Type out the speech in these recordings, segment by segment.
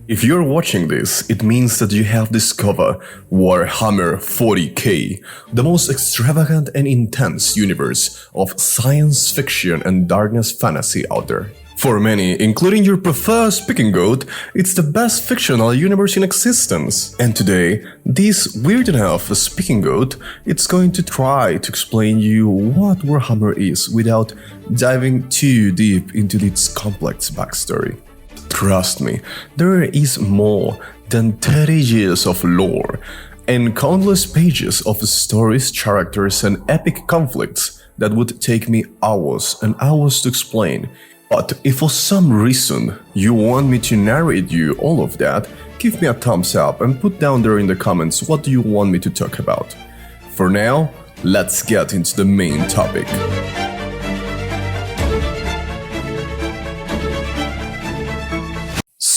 If you're watching this, it means that you have discovered Warhammer40k, the most extravagant and intense universe of science fiction and darkness fantasy out there. For many, including your preferred speaking goat, it's the best fictional universe in existence. And today, this weird enough speaking goat, it's going to try to explain you what Warhammer is without diving too deep into its complex backstory. Trust me, there is more than 30 years of lore and countless pages of stories, characters, and epic conflicts that would take me hours and hours to explain. But if for some reason you want me to narrate you all of that, give me a thumbs up and put down there in the comments what do you want me to talk about. For now, let's get into the main topic.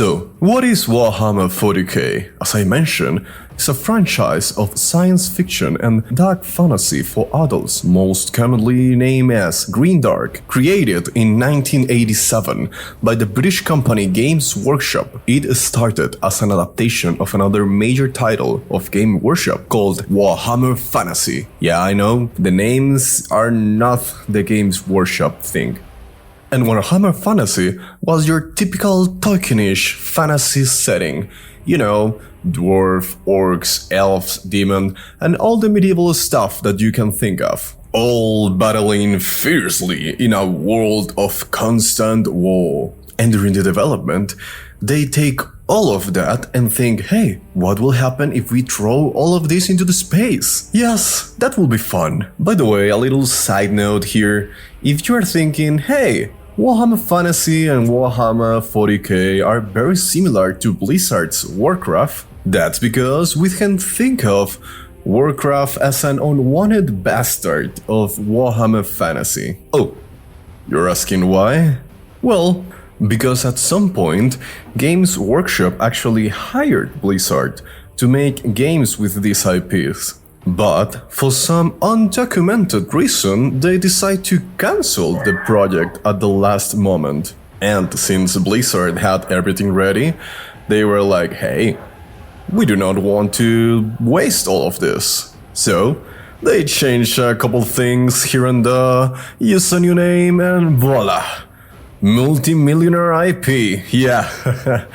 So, what is Warhammer 40k? As I mentioned, it's a franchise of science fiction and dark fantasy for adults, most commonly named as Grimdark. Created in 1987 by the British company Games Workshop, it started as an adaptation of another major title of Games Workshop called Warhammer Fantasy. Yeah, I know, the names are not the Games Workshop thing. And Warhammer Fantasy was your typical Tolkien-ish fantasy setting. You know, dwarf, orcs, elves, demon, and all the medieval stuff that you can think of. All battling fiercely in a world of constant war. And during the development, they take all of that and think, hey, what will happen if we throw all of this into the space? Yes, that will be fun. By the way, a little side note here. If you are thinking, hey, Warhammer Fantasy and Warhammer 40k are very similar to Blizzard's Warcraft, that's because we can think of Warcraft as an unwanted bastard of Warhammer Fantasy. Oh, you're asking why? Well, because at some point, Games Workshop actually hired Blizzard to make games with these IPs. But for some undocumented reason, they decide to cancel the project at the last moment. And since Blizzard had everything ready, they were like, hey, we do not want to waste all of this. So they changed a couple things here and there, use a new name, and voila! Multi-millionaire IP, yeah.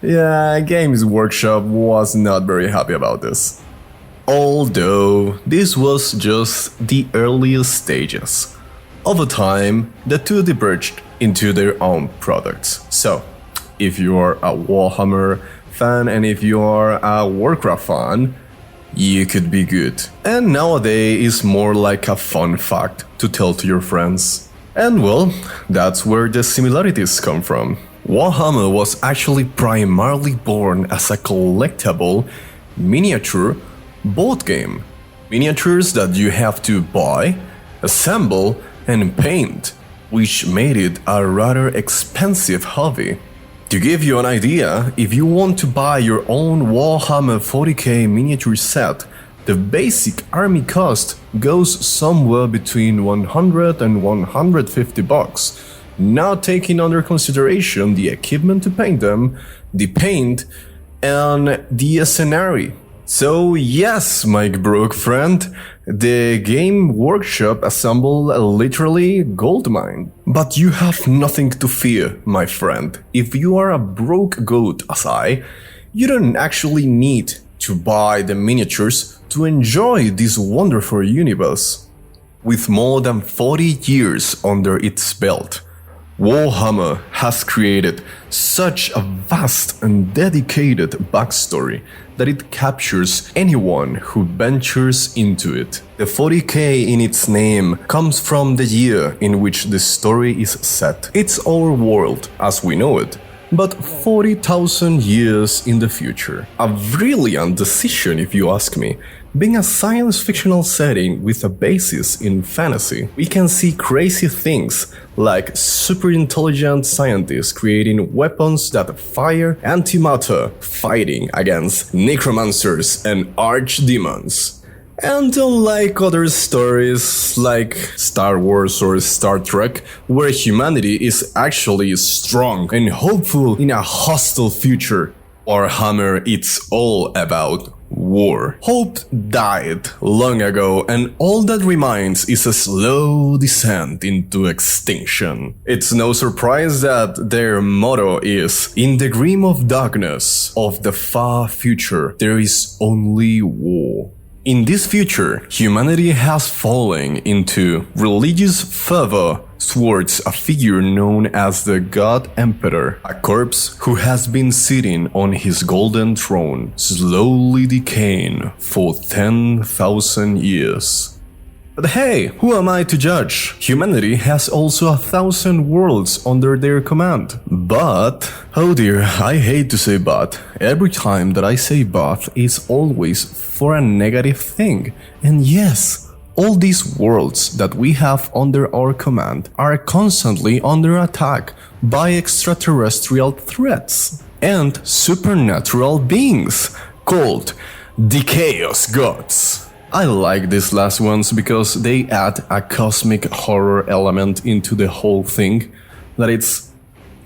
Yeah, Games Workshop was not very happy about this. Although this was just the earliest stages. Over time, the two diverged into their own products. So, if you are a Warhammer fan and if you are a Warcraft fan, you could be good. And nowadays is more like a fun fact to tell to your friends. And well, that's where the similarities come from. Warhammer was actually primarily born as a collectible, miniature, board game. Miniatures that you have to buy, assemble, and paint, which made it a rather expensive hobby. To give you an idea, if you want to buy your own Warhammer 40k miniature set, the basic army cost goes somewhere between 100 and 150 bucks, not taking under consideration the equipment to paint them, the paint, and the scenario. So yes, my broke friend, the Game Workshop assembled a literally goldmine. But you have nothing to fear, my friend. If you are a broke goat as I, you don't actually need to buy the miniatures to enjoy this wonderful universe. With more than 40 years under its belt, Warhammer has created such a vast and dedicated backstory that it captures anyone who ventures into it. The 40k in its name comes from the year in which the story is set. It's our world as we know it, but 40,000 years in the future. A brilliant decision if you ask me. Being a science fictional setting with a basis in fantasy, we can see crazy things like super intelligent scientists creating weapons that fire antimatter, fighting against necromancers and archdemons. And unlike other stories like Star Wars or Star Trek, where humanity is actually strong and hopeful in a hostile future, Warhammer it's all about war. Hope died long ago, and all that remains is a slow descent into extinction. It's no surprise that their motto is, "In the grim of darkness of the far future, there is only war." In this future, humanity has fallen into religious fervor towards a figure known as the God Emperor, a corpse who has been sitting on his golden throne, slowly decaying for 10,000 years. But hey, who am I to judge? Humanity has also 1,000 worlds under their command. But, oh dear, I hate to say but, every time that I say but, it's always for a negative thing. And yes, all these worlds that we have under our command are constantly under attack by extraterrestrial threats and supernatural beings called the Chaos Gods. I like these last ones because they add a cosmic horror element into the whole thing that it's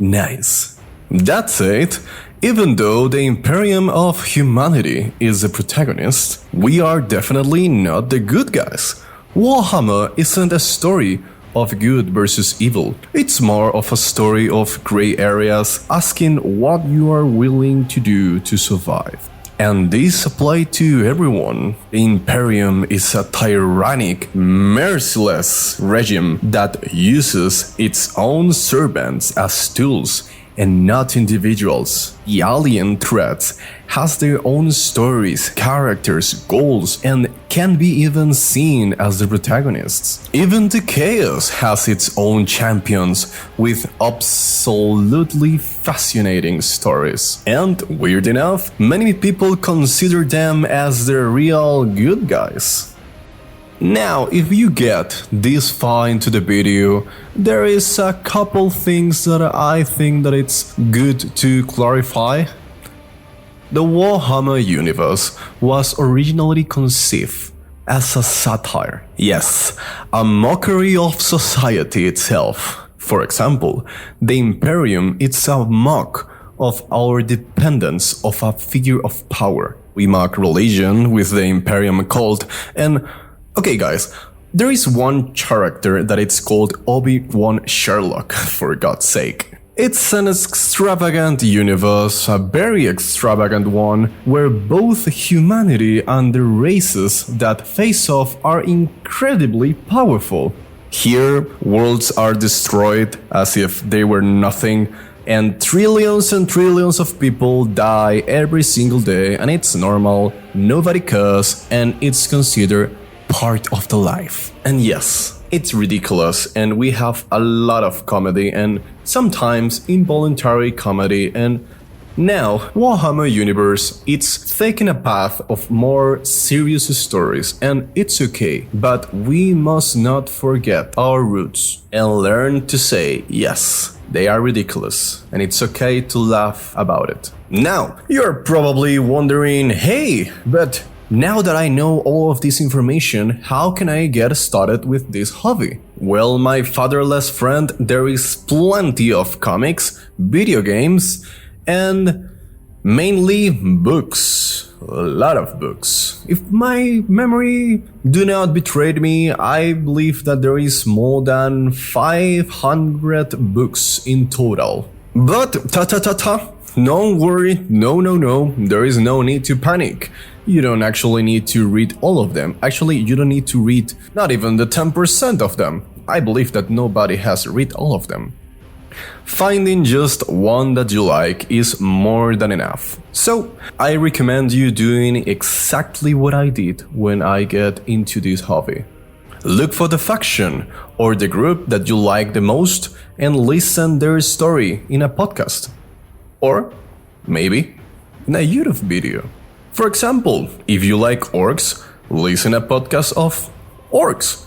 nice. That said, even though the Imperium of Humanity is the protagonist, we are definitely not the good guys. Warhammer isn't a story of good versus evil. It's more of a story of gray areas asking what you are willing to do to survive. And this applies to everyone. The Imperium is a tyrannic, merciless regime that uses its own servants as tools and not individuals. The alien threats has their own stories, characters, goals, and can be even seen as the protagonists. Even the Chaos has its own champions with absolutely fascinating stories. And weird enough, many people consider them as the real good guys. Now, if you get this far into the video, there is a couple things that I think that it's good to clarify. The Warhammer universe was originally conceived as a satire. Yes, a mockery of society itself. For example, the Imperium is a mock of our dependence of a figure of power. We mock religion with the Imperium cult, and okay guys, there is one character that it's called Obi-Wan Sherlock, for God's sake. It's an extravagant universe, a very extravagant one, where both humanity and the races that face off are incredibly powerful. Here, worlds are destroyed as if they were nothing, and trillions of people die every single day, and it's normal, nobody cares, and it's considered part of the life. And yes, it's ridiculous, and we have a lot of comedy and sometimes involuntary comedy, and now Warhammer universe, it's taking a path of more serious stories, and it's okay, but we must not forget our roots and learn to say yes, they are ridiculous, and it's okay to laugh about it. Now, you're probably wondering, hey, but now that I know all of this information, how can I get started with this hobby? Well, my fatherless friend, there is plenty of comics, video games, and mainly books. A lot of books. If my memory do not betray me, I believe that there is more than 500 books in total. But don't worry, no, there is no need to panic. You don't actually need to read all of them. Actually, you don't need to read not even the 10% of them. I believe that nobody has read all of them. Finding just one that you like is more than enough. So, I recommend you doing exactly what I did when I get into this hobby. Look for the faction or the group that you like the most and listen their story in a podcast. Or maybe in a YouTube video. For example, if you like orcs, listen a podcast of orcs.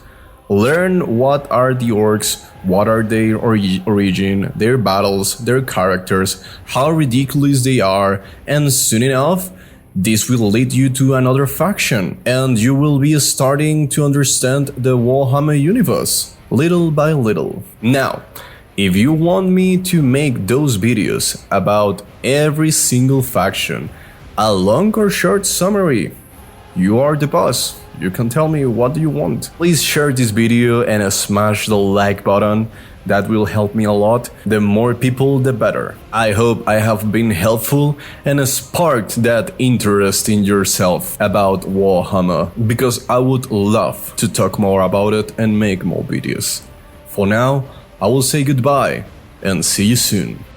Learn what are the orcs, what are their origin, their battles, their characters, how ridiculous they are, and soon enough, This will lead you to another faction, and you will be starting to understand the Warhammer universe, little by little. Now, if you want me to make those videos about every single faction, a long or short summary, you are the boss. You can tell me what you want. Please share this video and smash the like button. That will help me a lot. The more people, the better. I hope I have been helpful and sparked that interest in yourself about Warhammer, because I would love to talk more about it and make more videos. For now, I will say goodbye and see you soon.